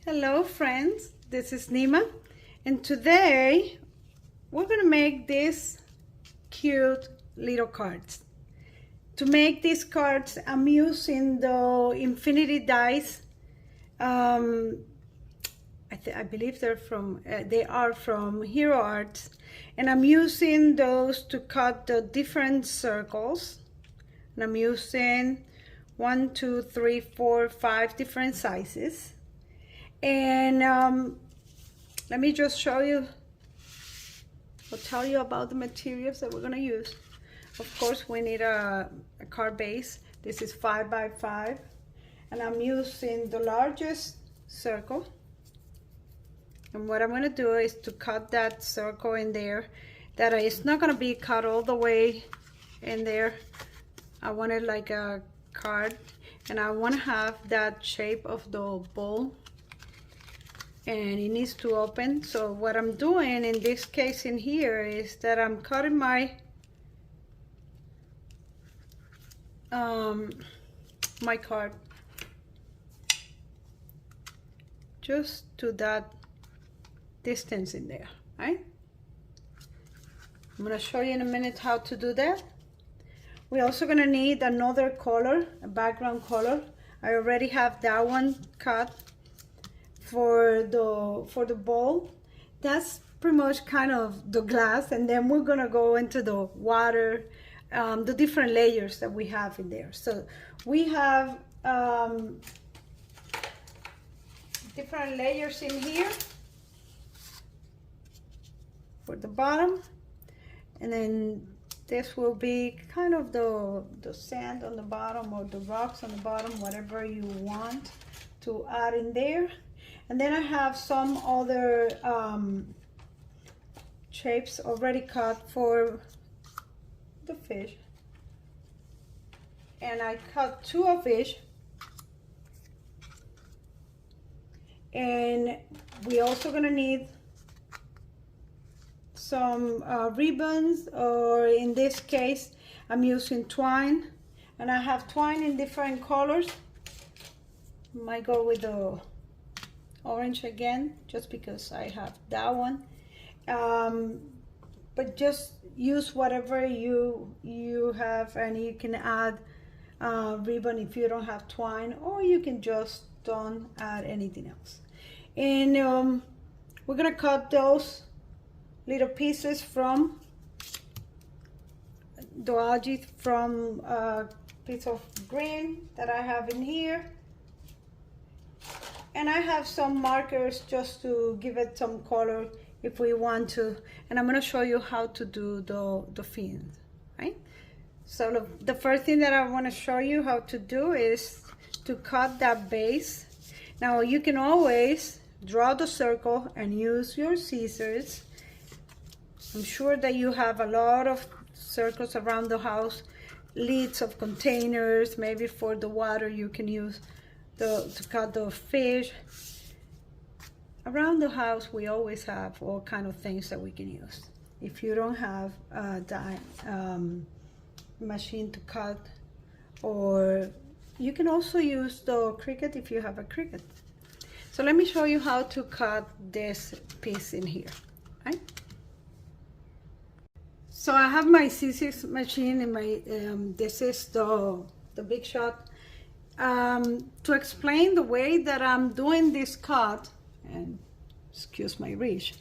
Hello friends, this is Nima, and today we're gonna make these cute little cards. To make these cards, I'm using the infinity dies. I believe they are from Hero Arts, and I'm using those to cut the different circles. And I'm using 1, 2, 3, 4, 5 different sizes. And let me just show you, I'll tell you about the materials that we're gonna use. Of course, we need a card base. This is 5 by 5, and I'm using the largest circle. And what I'm gonna do is to cut that circle in there. That it's not gonna be cut all the way in there. I want it like a card, and I wanna have that shape of the ball. And it needs to open. So what I'm doing in this case in here is that I'm cutting my my card just to that distance in there, right? I'm gonna show you in a minute how to do that. We're also gonna need another color, a background color. I already have that one cut for the bowl. That's pretty much kind of the glass, and then we're gonna go into the water, the different layers that we have in there. So we have different layers in here for the bottom, and then this will be kind of the sand on the bottom or the rocks on the bottom, whatever you want to add in there. And then I have some other shapes already cut for the fish. And I cut 2 of each. And we also gonna need some ribbons, or in this case, I'm using twine. And I have twine in different colors. Might go with the orange again, just because I have that one. But just use whatever you have, and you can add ribbon if you don't have twine, or you can just don't add anything else. And we're gonna cut those little pieces from the algae, from a piece of green that I have in here. And I have some markers just to give it some color if we want to. And I'm gonna show you how to do the fins, right? So the first thing that I wanna show you how to do is to cut that base. Now you can always draw the circle and use your scissors. I'm sure that you have a lot of circles around the house, lids of containers, maybe for the water you can use to cut the fish. Around the house we always have all kind of things that we can use. If you don't have that machine to cut, or you can also use the Cricut if you have a Cricut. So let me show you how to cut this piece in here, right? So I have my scissors machine in my this is the Big Shot. To explain the way that I'm doing this cut, and excuse my reach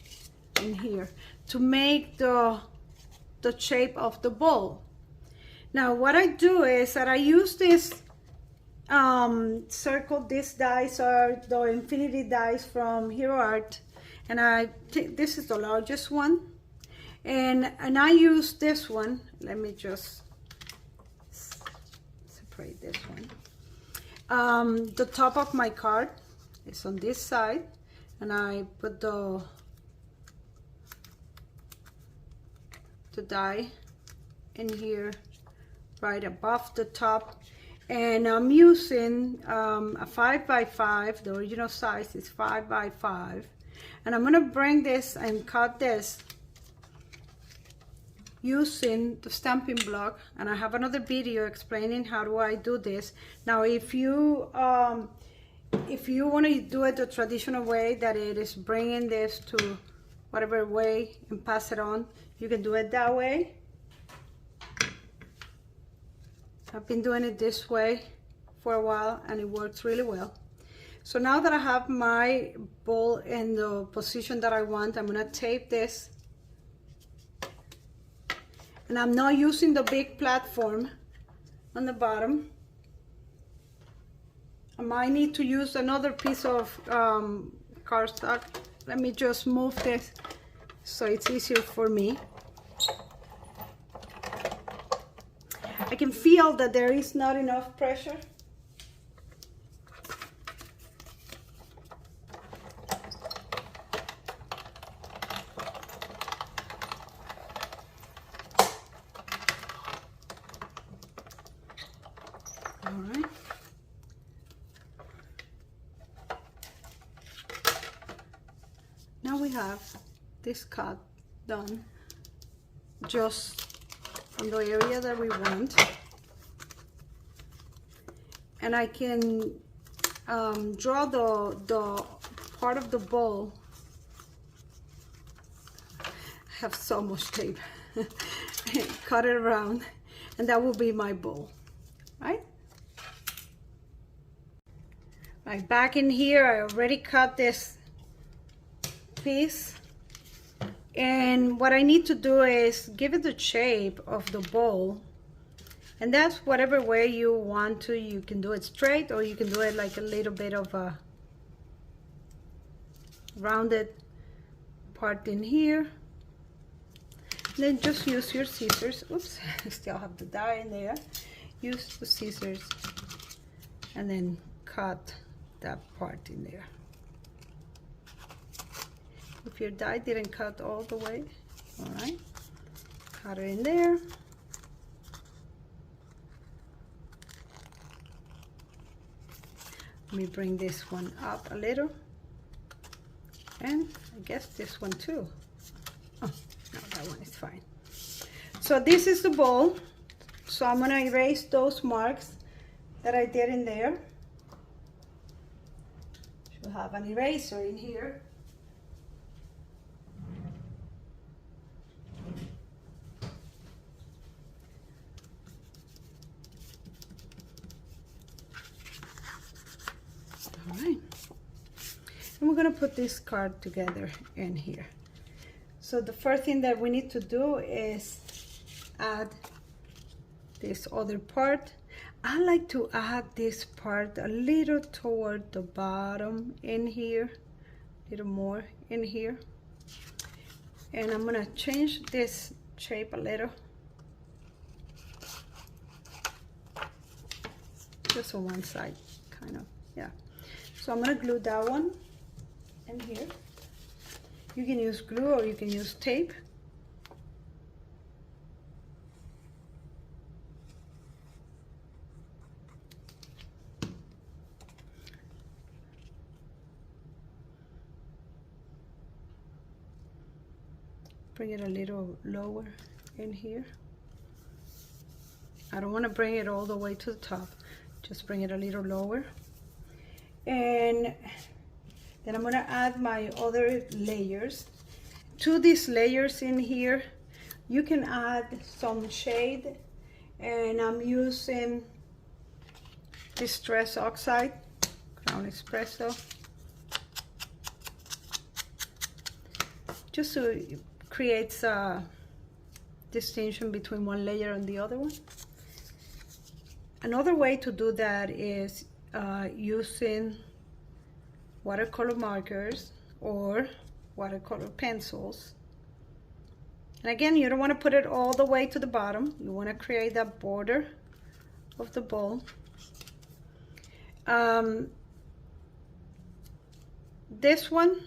in here, to make the shape of the bowl. Now what I do is that I use this circle. These dies are the infinity dies from Hero Art, and I think this is the largest one, and I use this one. Let me just separate this one. The top of my card is on this side, and I put the die in here right above the top, and I'm using a 5 by 5. The original size is 5 by 5, and I'm gonna bring this and cut this using the stamping block, and I have another video explaining how do I do this. Now if you if you want to do it the traditional way, that it is bringing this to whatever way and pass it on, you can do it that way. I've been doing it this way for a while and it works really well. So now that I have my bowl in the position that I want, I'm gonna tape this. And I'm not using the big platform on the bottom. I might need to use another piece of cardstock. Let me just move this so it's easier for me. I can feel that there is not enough pressure. All right. Now we have this cut done just on the area that we want, and I can draw the part of the bowl. I have so much tape. Cut it around, and that will be my bowl, right? Right, back in here, I already cut this piece, and what I need to do is give it the shape of the bowl, and that's whatever way you want to. You can do it straight, or you can do it like a little bit of a rounded part in here. Then just use your scissors. Oops, I still have the die in there. Use the scissors and then cut that part in there. If your die didn't cut all the way, all right, cut it in there. Let me bring this one up a little, and I guess this one too. Oh, no, that one is fine. So this is the bowl. So I'm gonna erase those marks that I did in there. Should have an eraser in here. All right, and we're gonna put this card together in here. So the first thing that we need to do is add this other part. I like to add this part a little toward the bottom in here, a little more in here. And I'm gonna change this shape a little, just on one side, kind of, yeah. So I'm gonna glue that one in here. You can use glue or you can use tape. Bring it a little lower in here. I don't want to bring it all the way to the top, just bring it a little lower. And then I'm gonna add my other layers. To these layers in here, you can add some shade, and I'm using Distress Oxide, Crown Espresso, just so it creates a distinction between one layer and the other one. Another way to do that is using watercolor markers or watercolor pencils. And again, you don't want to put it all the way to the bottom. You want to create that border of the bowl. This one,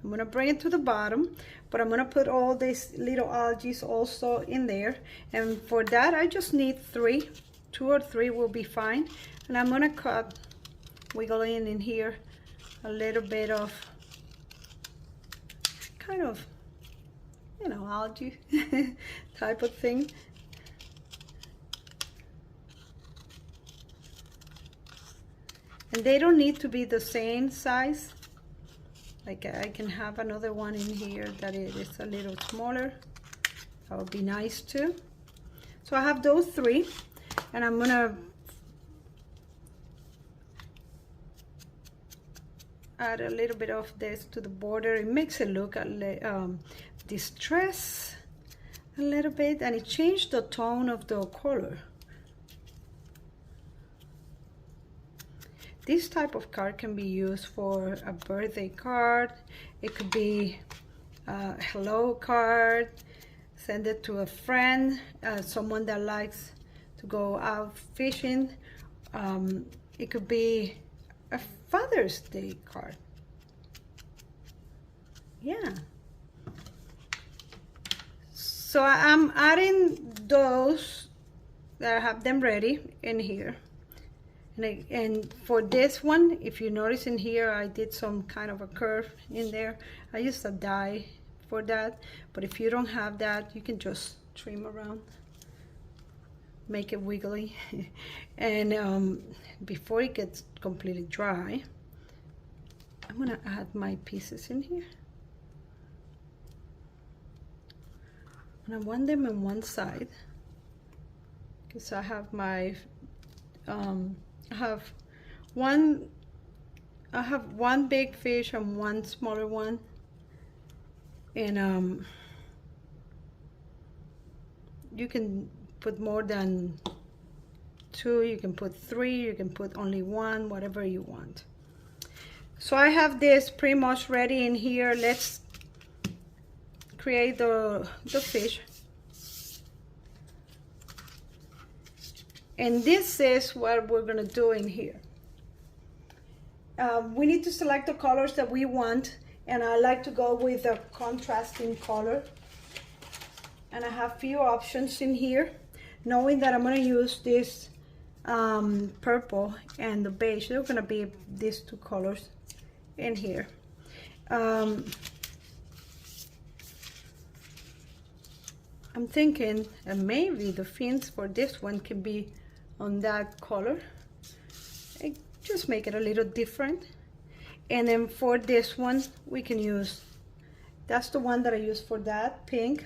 I'm going to bring it to the bottom, but I'm going to put all these little algae also in there. And for that, I just need 3. 2 or 3 will be fine. And I'm going to cut, wiggle in here, a little bit of kind of, you know, algae type of thing. And they don't need to be the same size. Like I can have another one in here that it is a little smaller. That would be nice too. So I have those three, and I'm gonna add a little bit of this to the border. It makes it look distressed a little bit, and it changed the tone of the color. This type of card can be used for a birthday card. It could be a hello card. Send it to a friend, someone that likes to go out fishing. It could be a Father's Day card. Yeah. So I'm adding those that I have them ready in here. And for this one, if you notice in here, I did some kind of a curve in there. I used a die for that, but if you don't have that, you can just trim around, make it wiggly. And before it gets completely dry, I'm gonna add my pieces in here. And I want them on one side, because I have my I have one big fish and one smaller one, and you can put more than two, you can put three, you can put only one, whatever you want. So I have this pretty much ready in here. Let's create the fish. And this is what we're gonna do in here. We need to select the colors that we want, and I like to go with a contrasting color. And I have few options in here, knowing that I'm gonna use this purple and the beige. They're gonna be these two colors in here. I'm thinking maybe the fins for this one can be on that color. Just make it a little different. And then for this one, we can use, that's the one that I use for that, pink,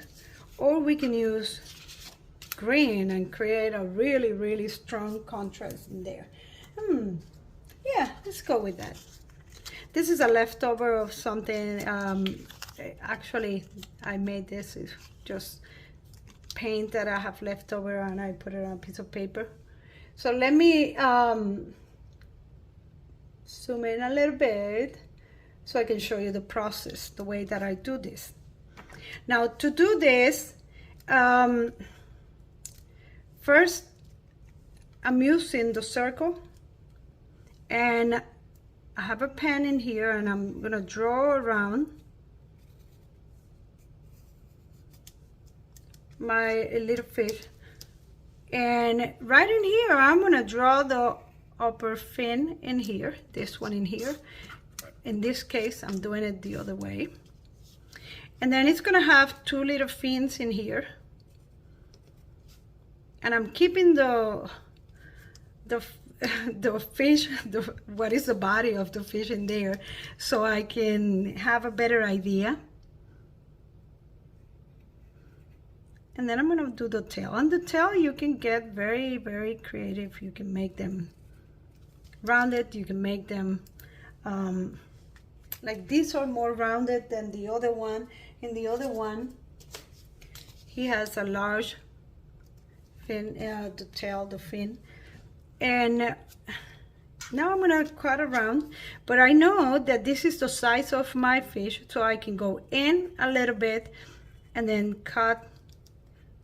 or we can use green and create a really, really strong contrast in there. Yeah, let's go with that. This is a leftover of something. Actually, I made this, it's just paint that I have left over, and I put it on a piece of paper. So let me zoom in a little bit so I can show you the process, the way that I do this. Now to do this, first I'm using the circle, and I have a pen in here, and I'm gonna draw around my little fish. And right in here, I'm gonna draw the upper fin in here, this one in here. In this case, I'm doing it the other way. And then it's gonna have two little fins in here. And I'm keeping the fish, what is the body of the fish in there, so I can have a better idea. And then I'm gonna do the tail. And the tail, you can get very, very creative. You can make them rounded. You can make them like these are more rounded than the other one. In the other one, he has a large fin, the tail, the fin. And now I'm gonna cut around, but I know that this is the size of my fish, so I can go in a little bit and then cut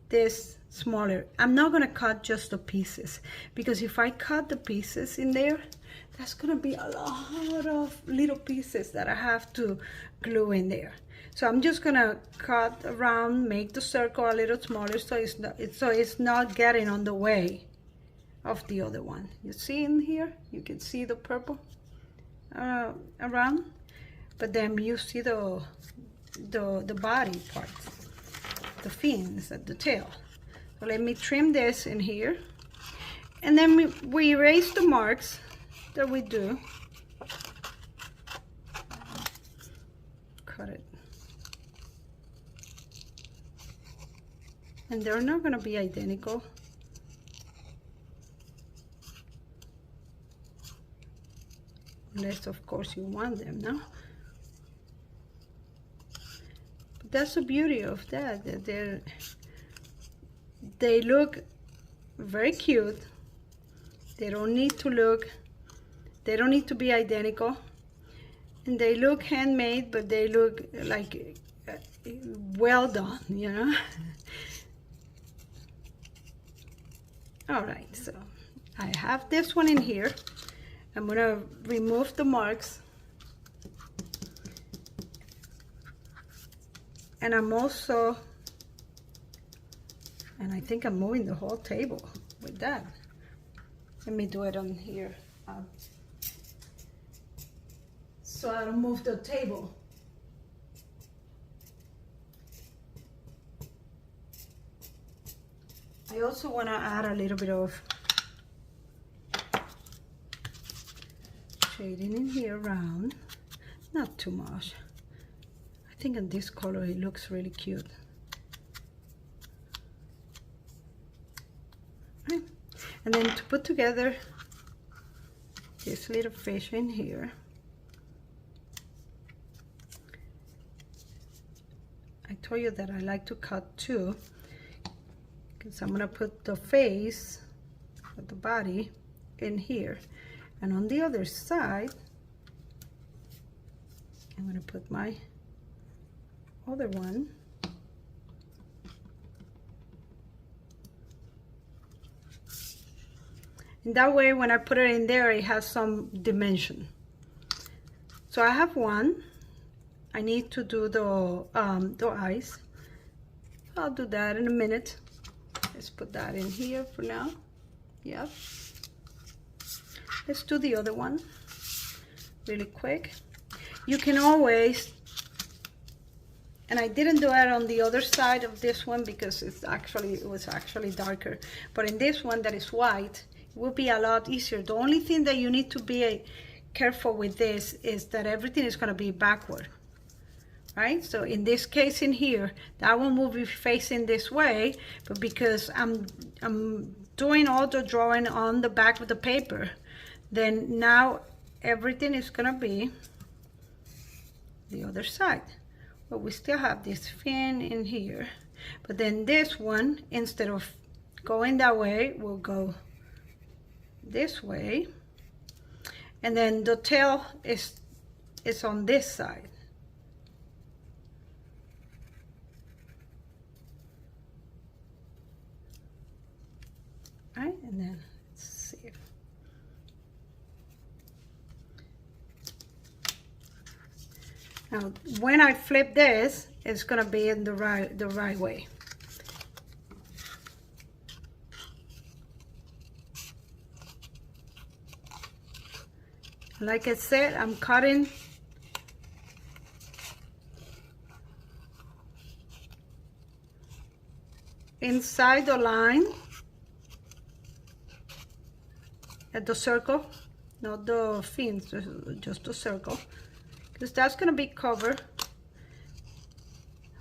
this smaller. I'm not gonna cut just the pieces, because if I cut the pieces in there, that's gonna be a lot of little pieces that I have to glue in there. So I'm just gonna cut around, make the circle a little smaller, so it's not getting on the way of the other one. You see in here, you can see the purple around, but then you see the body parts, the fins and the tail. So let me trim this in here, and then we erase the marks that we do. Cut it. And they're not going to be identical. Unless, of course, you want them, no? But that's the beauty of that they look very cute. They don't need to be identical. And they look handmade, but they look like well done, you know? All right, so I have this one in here. I'm gonna remove the marks. And I'm also, and I think I'm moving the whole table with that. Let me do it on here. So I don't move the table. I also want to add a little bit of shading in here around, not too much. I think in this color it looks really cute. Right. And then to put together this little fish in here, I told you that I like to cut two, because I'm gonna put the face or the body in here, and on the other side I'm gonna put my other one. And that way when I put it in there, it has some dimension. So I have one. I need to do the eyes. I'll do that in a minute. Let's put that in here for now. Yep. Let's do the other one really quick. You can always, and I didn't do it on the other side of this one because it was actually darker. But in this one that is white, it will be a lot easier. The only thing that you need to be careful with this is that everything is going to be backward. Right? So in this case in here, that one will be facing this way, but because I'm doing all the drawing on the back of the paper, then now everything is gonna be the other side. But we still have this fin in here. But then this one, instead of going that way, will go this way. And then the tail is on this side. Right, and then let's see. Now, when I flip this, it's gonna be in the right way. Like I said, I'm cutting inside the line at the circle, not the fins, just the circle, because that's going to be covered.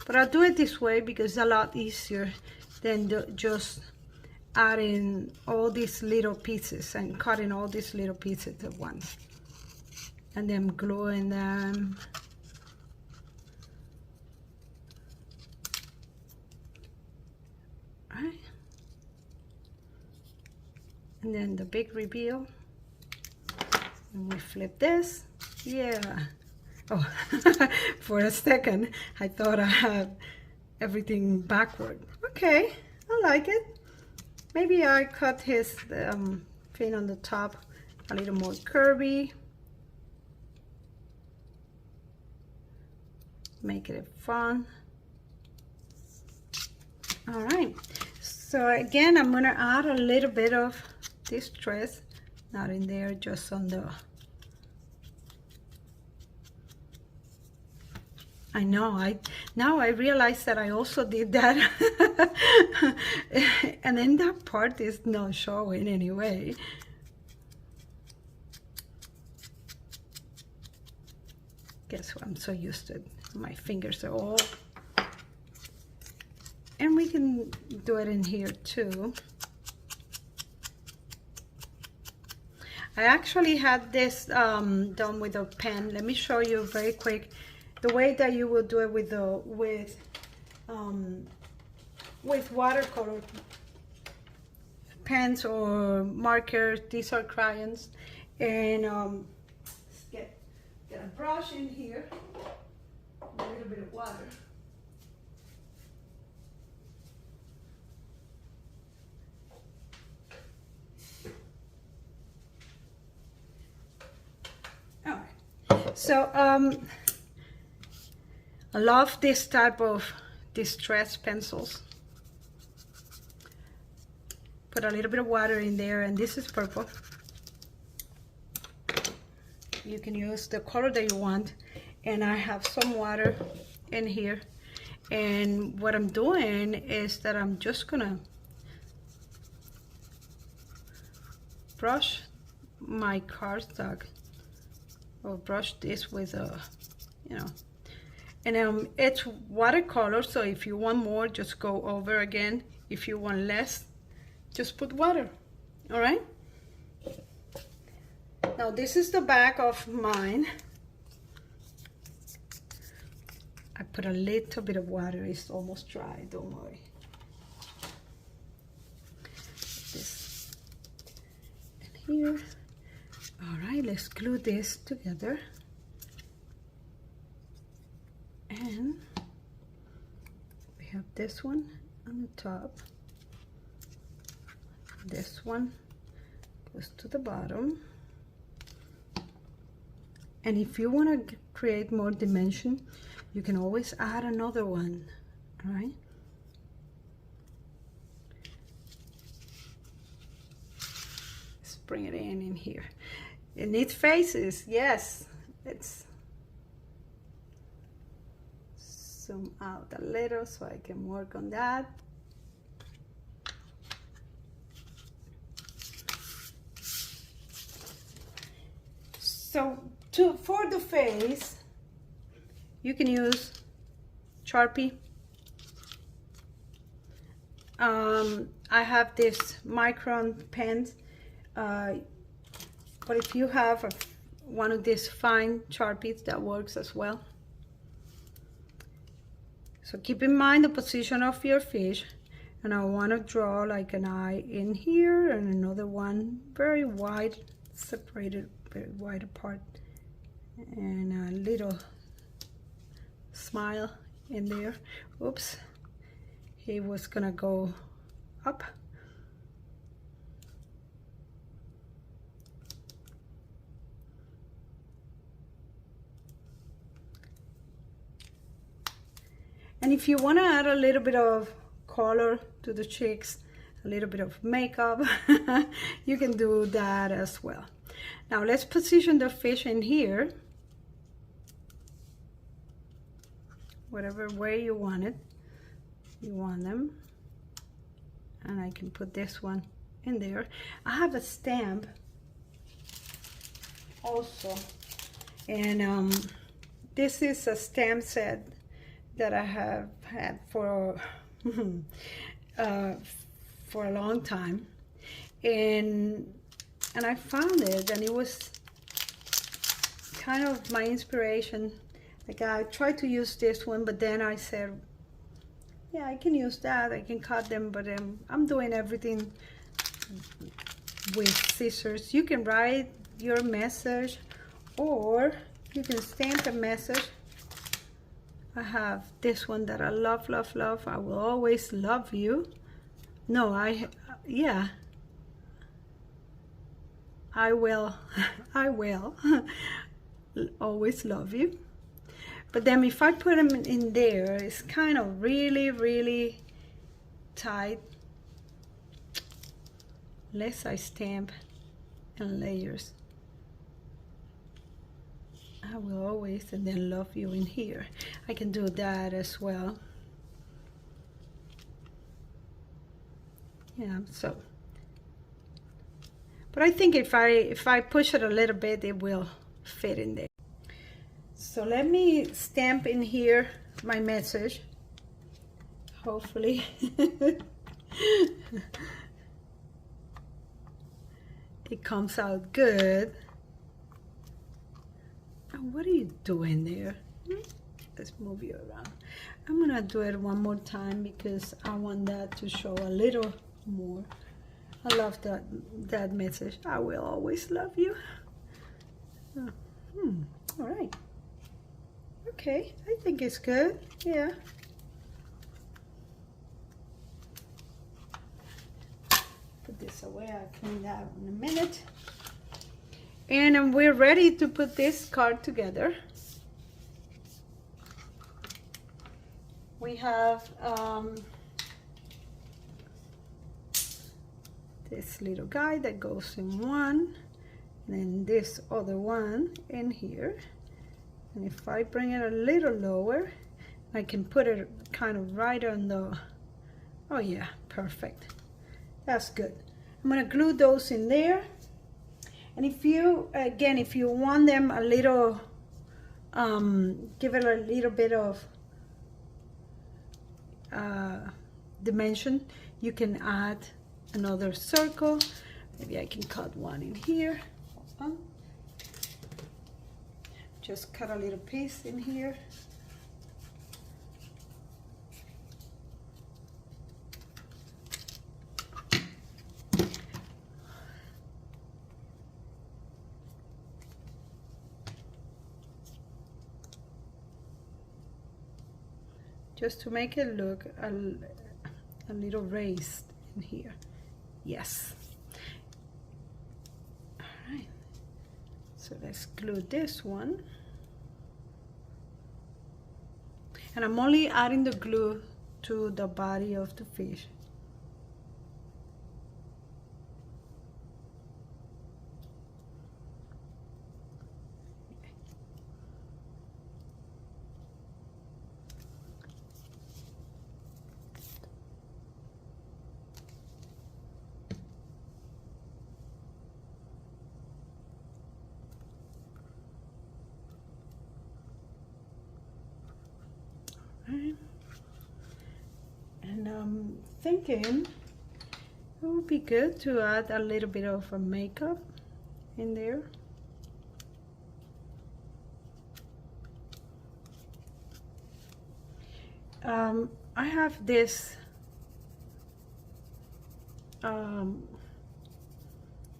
But I'll do it this way because it's a lot easier than just adding all these little pieces and cutting all these little pieces at once and then gluing them. Right. And then the big reveal, and we flip this. Yeah. Oh, for a second I thought I had everything backward. Okay, I like it. Maybe I cut his fin on the top a little more curvy, make it fun. All right, so again I'm gonna add a little bit of this dress, not in there, just on the, I know, now I realize that I also did that. And then that part is not showing anyway. Guess what? I'm so used to it. My fingers are all. And we can do it in here too. I actually had this done with a pen. Let me show you very quick the way that you will do it with watercolor pens or markers. These are crayons. And get a brush in here, a little bit of water. All right. So I love this type of distress pencils. Put a little bit of water in there, and this is purple. You can use the color that you want, and I have some water in here. And what I'm doing is that I'm just gonna brush my cardstock, or brush this with a, and it's watercolor, so if you want more, just go over again. If you want less, just put water. All right. Now this is the back of mine. I put a little bit of water. It's almost dry, don't worry. This in here. All right, let's glue this together. And we have this one on the top. This one goes to the bottom. And if you want to create more dimension, you can always add another one, all right? Let's bring it in here. It needs faces, yes. Let's zoom out a little so I can work on that. So for the face, you can use Sharpie. I have this micron pens, but if you have one of these fine Sharpies, that works as well. So keep in mind the position of your fish, and I want to draw like an eye in here and another one very wide, separated, very wide apart, and a little smile in there. Oops, he was gonna go up. And if you want to add a little bit of color to the cheeks, a little bit of makeup, you can do that as well. Now let's position the fish in here, whatever way you want it. You want them, and I can put this one in there. I have a stamp also, and this is a stamp set that I have had for for a long time, and I found it, and it was kind of my inspiration. Like, I tried to use this one, but then I said, yeah, I can use that, I can cut them, but I'm doing everything with scissors. You can write your message, or you can stamp a message. I have this one that I love, love, love. I will always love you. No, yeah. I will always love you. But then if I put them in there, it's kind of really, really tight. Unless I stamp in layers. I will always, and then love you in here. I can do that as well. Yeah, so. But I think if I push it a little bit, it will fit in there. So let me stamp in here my message. Hopefully. It comes out good. And what are you doing there? Let's move you around. I'm gonna do it one more time because I want that to show a little more. I love that message. I will always love you. All right. Okay, I think it's good. Yeah. Put this away. I'll clean that in a minute. And we're ready to put this card together. We have this little guy that goes in one, and then this other one in here. And if I bring it a little lower, I can put it kind of right on the, oh yeah, perfect. That's good. I'm gonna glue those in there. And if you, again, if you want them a little, give it a little bit of dimension, you can add another circle. Maybe I can cut one in here. Hold on. Just cut a little piece in here. Just to make it look a little raised in here. Yes. All right. So let's glue this one. And I'm only adding the glue to the body of the fish. And I'm thinking it would be good to add a little bit of a makeup in there. I have this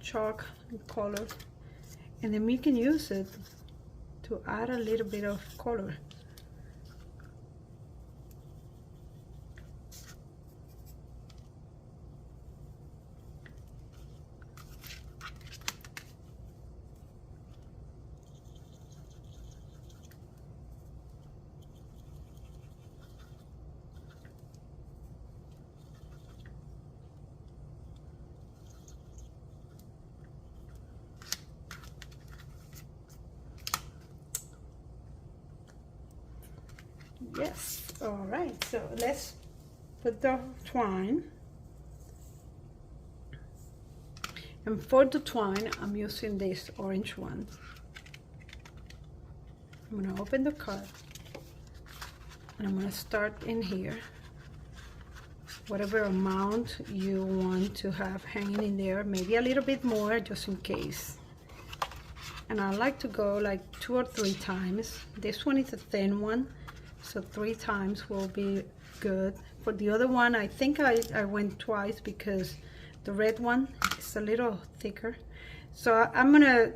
chalk color, and then we can use it to add a little bit of color. Yes, all right, so let's put the twine. And for the twine, I'm using this orange one. I'm gonna open the card and I'm gonna start in here. Whatever amount you want to have hanging in there, maybe a little bit more just in case. And I like to go like 2 or 3 times. This one is a thin one, so 3 times will be good. For the other one, I think I went twice because the red one is a little thicker. So I'm gonna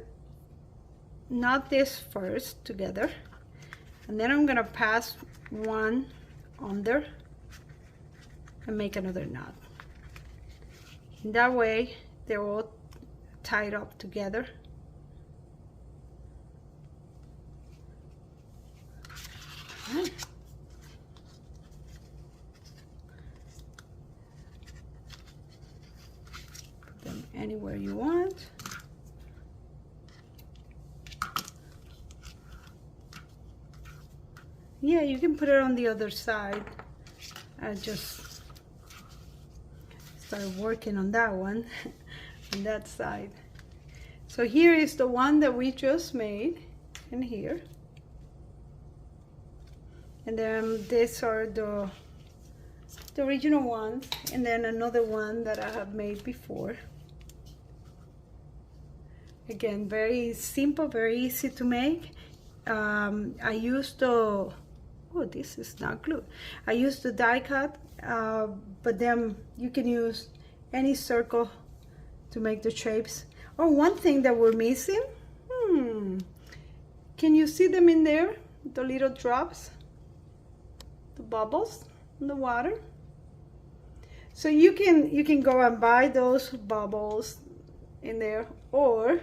knot this first together, and then I'm gonna pass one under and make another knot. And that way they're all tied up together. All right. Put them anywhere you want. Yeah, you can put it on the other side. I just started working on that one, on that side. So here is the one that we just made in here. And then these are the original ones, and then another one that I have made before. Again, very simple, very easy to make. I used the, oh, this is not glue. I used the die cut, but then you can use any circle to make the shapes. Oh, one thing that we're missing, can you see them in there? The little drops, the bubbles in the water. So you can go and buy those bubbles in there, or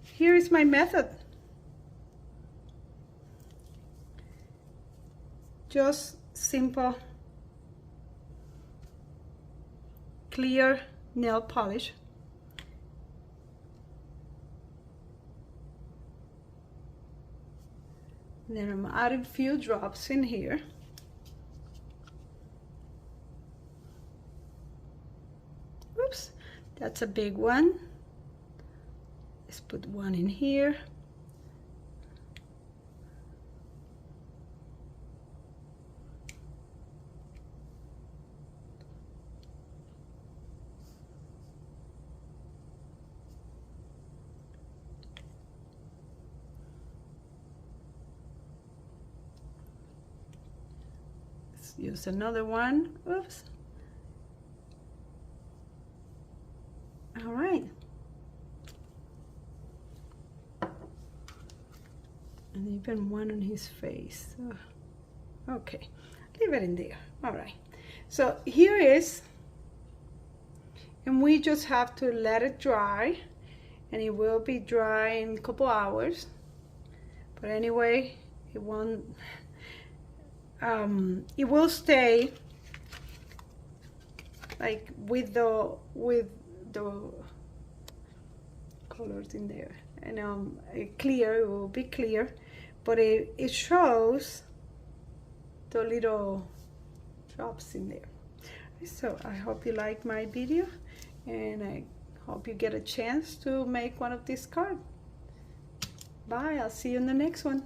here is my method. Just simple clear nail polish. And then I'm adding a few drops in here. Oops, that's a big one. Let's put one in here. Let's use another one. Oops. All right. And even one on his face. Okay, leave it in there. All right. So here is, and we just have to let it dry, and it will be dry in a couple hours. But anyway, it won't. It will stay like with the colors in there, and clear. It will be clear, but it shows the little drops in there. So I hope you like my video, and I hope you get a chance to make one of these cards. Bye, I'll see you in the next one.